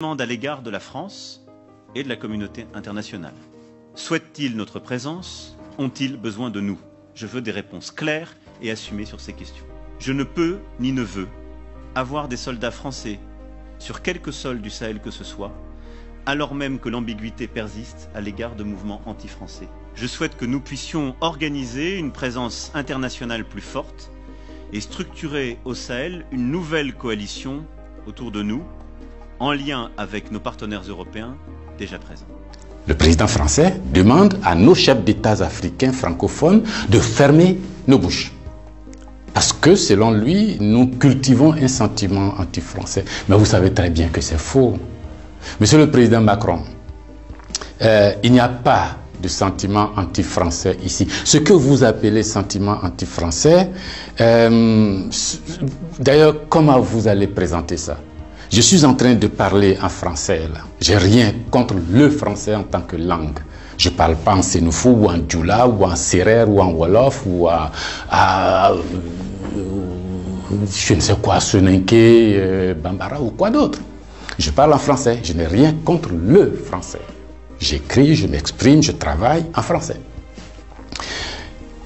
Demande à l'égard de la France et de la communauté internationale. Souhaitent-ils notre présence? Ont-ils besoin de nous? Je veux des réponses claires et assumées sur ces questions. Je ne peux ni ne veux avoir des soldats français sur quelque sol du Sahel que ce soit, alors même que l'ambiguïté persiste à l'égard de mouvements anti-français. Je souhaite que nous puissions organiser une présence internationale plus forte et structurer au Sahel une nouvelle coalition autour de nous, en lien avec nos partenaires européens déjà présents. Le président français demande à nos chefs d'État africains francophones de fermer nos bouches. Parce que, selon lui, nous cultivons un sentiment anti-français. Mais vous savez très bien que c'est faux. Monsieur le président Macron, il n'y a pas de sentiment anti-français ici. Ce que vous appelez sentiment anti-français, d'ailleurs, comment vous allez présenter ça? Je suis en train de parler en français là. J'ai rien contre le français en tant que langue. Je parle pas en sénoufou ou en djoula ou en serer ou en wolof ou je ne sais quoi, soninké, bambara ou quoi d'autre. Je parle en français. Je n'ai rien contre le français. J'écris, je m'exprime, je travaille en français.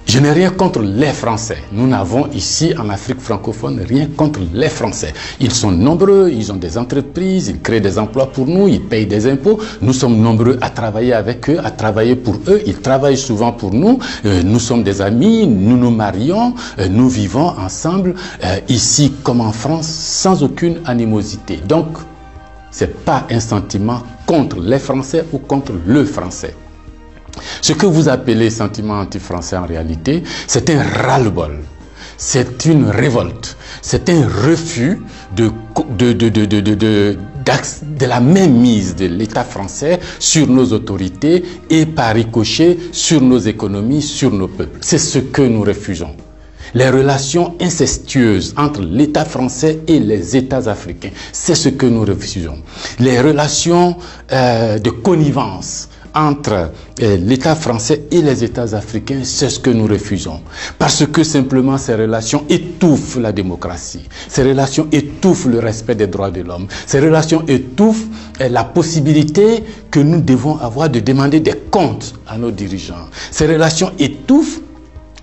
Je n'ai rien contre les Français. Nous n'avons ici en Afrique francophone rien contre les Français. Ils sont nombreux, ils ont des entreprises, ils créent des emplois pour nous, ils payent des impôts. Nous sommes nombreux à travailler avec eux, à travailler pour eux. Ils travaillent souvent pour nous. Nous sommes des amis, nous nous marions, nous vivons ensemble ici comme en France sans aucune animosité. Donc, ce n'est pas un sentiment contre les Français ou contre le Français. Ce que vous appelez sentiment anti-français en réalité, c'est un ras-le-bol, c'est une révolte, c'est un refus de la mainmise de l'État français sur nos autorités et par ricochet sur nos économies, sur nos peuples. C'est ce que nous refusons. Les relations incestueuses entre l'État français et les États africains, c'est ce que nous refusons. Les relations de connivence entre l'État français et les États africains, c'est ce que nous refusons. Parce que simplement ces relations étouffent la démocratie, ces relations étouffent le respect des droits de l'homme, ces relations étouffent la possibilité que nous devons avoir de demander des comptes à nos dirigeants. Ces relations étouffent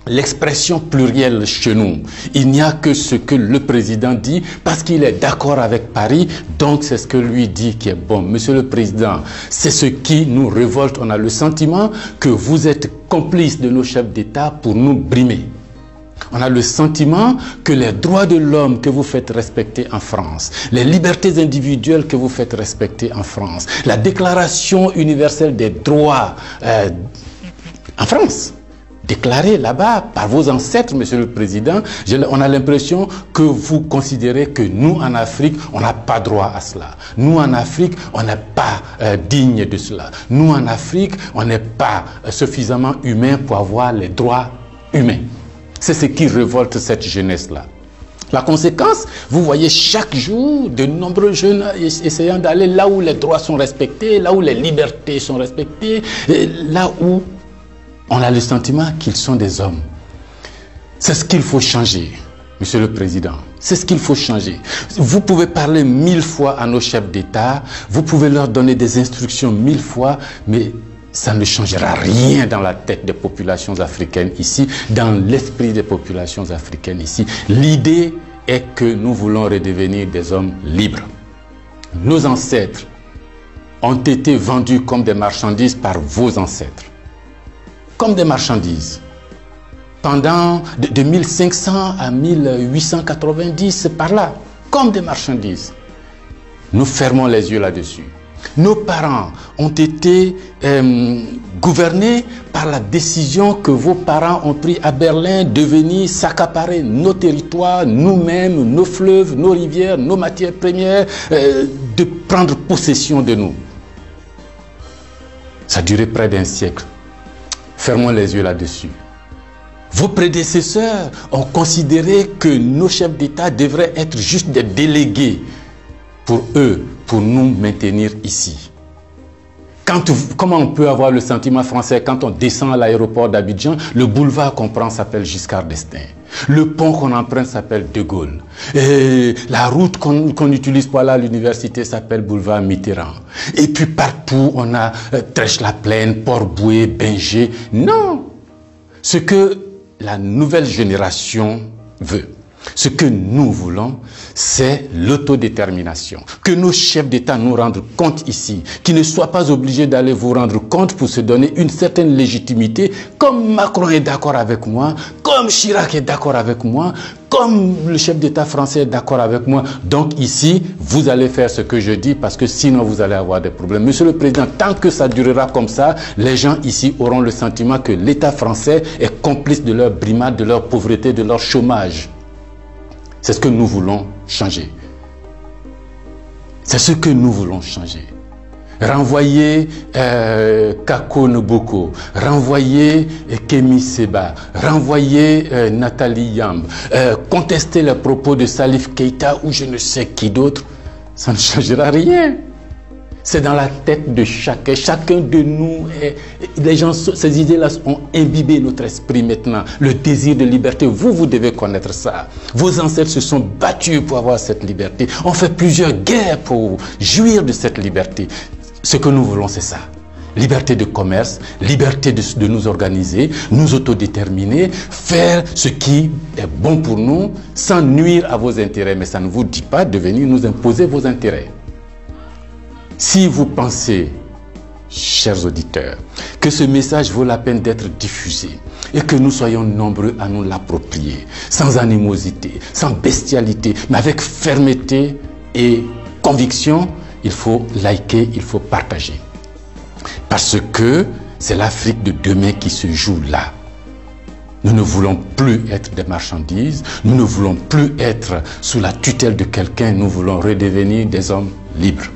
l'expression plurielle chez nous. Il n'y a que ce que le président dit parce qu'il est d'accord avec Paris, donc c'est ce que lui dit qui est bon. Monsieur le président, c'est ce qui nous révolte. On a le sentiment que vous êtes complice de nos chefs d'État pour nous brimer. On a le sentiment que les droits de l'homme que vous faites respecter en France, les libertés individuelles que vous faites respecter en France, la déclaration universelle des droits en France, déclaré là-bas par vos ancêtres, Monsieur le Président, on a l'impression que vous considérez que nous, en Afrique, on n'a pas droit à cela. Nous, en Afrique, on n'est pas digne de cela. Nous, en Afrique, on n'est pas suffisamment humain pour avoir les droits humains. C'est ce qui révolte cette jeunesse-là. La conséquence, vous voyez chaque jour de nombreux jeunes essayant d'aller là où les droits sont respectés, là où les libertés sont respectées, là où on a le sentiment qu'ils sont des hommes. C'est ce qu'il faut changer, Monsieur le Président. C'est ce qu'il faut changer. Vous pouvez parler 1000 fois à nos chefs d'État, vous pouvez leur donner des instructions 1000 fois, mais ça ne changera rien dans la tête des populations africaines ici, dans l'esprit des populations africaines ici. L'idée est que nous voulons redevenir des hommes libres. Nos ancêtres ont été vendus comme des marchandises par vos ancêtres. Comme des marchandises. Pendant de 1500 à 1890, c'est par là, comme des marchandises. Nous fermons les yeux là-dessus. Nos parents ont été gouvernés par la décision que vos parents ont prise à Berlin de venir s'accaparer nos territoires, nous-mêmes, nos fleuves, nos rivières, nos matières premières, de prendre possession de nous. Ça a duré près d'un siècle. Fermons les yeux là-dessus. Vos prédécesseurs ont considéré que nos chefs d'État devraient être juste des délégués pour eux, pour nous maintenir ici. Comment on peut avoir le sentiment français quand on descend à l'aéroport d'Abidjan? Le boulevard qu'on prend s'appelle Giscard d'Estaing. Le pont qu'on emprunte s'appelle De Gaulle. Et la route qu'on utilise pour aller à l'université s'appelle boulevard Mitterrand. Et puis partout, on a Trèche-la-Plaine, Port-Bouët, Binger. Non! Ce que la nouvelle génération veut, ce que nous voulons, c'est l'autodétermination. Que nos chefs d'État nous rendent compte ici, qu'ils ne soient pas obligés d'aller vous rendre compte pour se donner une certaine légitimité, comme Macron est d'accord avec moi, comme Chirac est d'accord avec moi, comme le chef d'État français est d'accord avec moi. Donc ici, vous allez faire ce que je dis parce que sinon vous allez avoir des problèmes. Monsieur le Président, tant que ça durera comme ça, les gens ici auront le sentiment que l'État français est complice de leur brimade, de leur pauvreté, de leur chômage. C'est ce que nous voulons changer. C'est ce que nous voulons changer. Renvoyer Kako Noboko, renvoyer Kemi Seba, renvoyer Nathalie Yamb, contester les propos de Salif Keïta ou je ne sais qui d'autre, ça ne changera rien. C'est dans la tête de chacun. Chacun de nous, les gens, ces idées-là ont imbibé notre esprit maintenant. Le désir de liberté, vous devez connaître ça. Vos ancêtres se sont battus pour avoir cette liberté. On fait plusieurs guerres pour jouir de cette liberté. Ce que nous voulons, c'est ça. Liberté de commerce, liberté de nous organiser, nous autodéterminer, faire ce qui est bon pour nous sans nuire à vos intérêts. Mais ça ne vous dit pas de venir nous imposer vos intérêts. Si vous pensez, chers auditeurs, que ce message vaut la peine d'être diffusé et que nous soyons nombreux à nous l'approprier, sans animosité, sans bestialité, mais avec fermeté et conviction, il faut liker, il faut partager. Parce que c'est l'Afrique de demain qui se joue là. Nous ne voulons plus être des marchandises, nous ne voulons plus être sous la tutelle de quelqu'un, nous voulons redevenir des hommes libres.